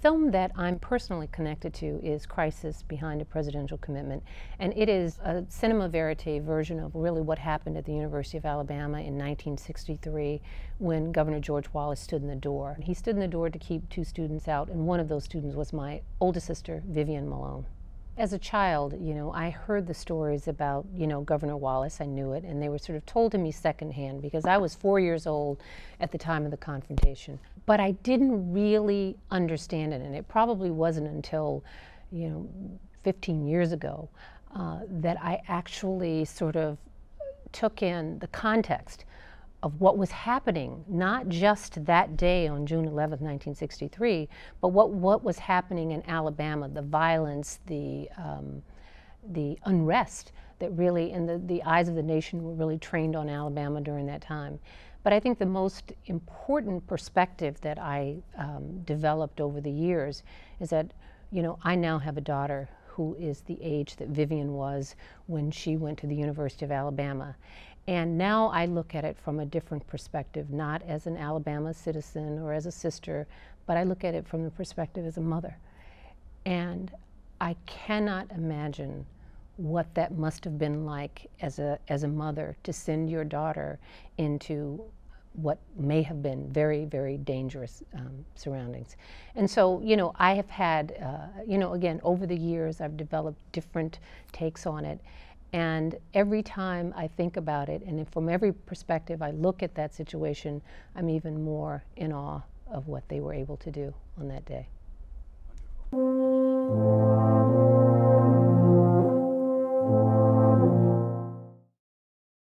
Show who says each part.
Speaker 1: film that I'm personally connected to is Crisis Behind a Presidential Commitment, and it is a cinema verite version of really what happened at the University of Alabama in 1963 when Governor George Wallace stood in the door. He stood in the door to keep two students out, and one of those students was my oldest sister, Vivian Malone. As a child, I heard the stories about, Governor Wallace. I knew it, and they were sort of told to me secondhand because I was 4 years old at the time of the confrontation. But I didn't really understand it, and it probably wasn't until, 15 years ago that I actually sort of took in the context of what was happening, not just that day on June 11th, 1963, but what was happening in Alabama, the violence, the unrest that really, and the eyes of the nation were really trained on Alabama during that time. But I think the most important perspective that I developed over the years is that, I now have a daughter who is the age that Vivian was when she went to the University of Alabama. And now I look at it from a different perspective, not as an Alabama citizen or as a sister, but I look at it from the perspective as a mother. And I cannot imagine what that must have been like as a mother to send your daughter into what may have been very, very dangerous surroundings. And so, I have had, again, over the years, I've developed different takes on it. And every time I think about it, and from every perspective I look at that situation, I'm even more in awe of what they were able to do on that day.
Speaker 2: Wonderful.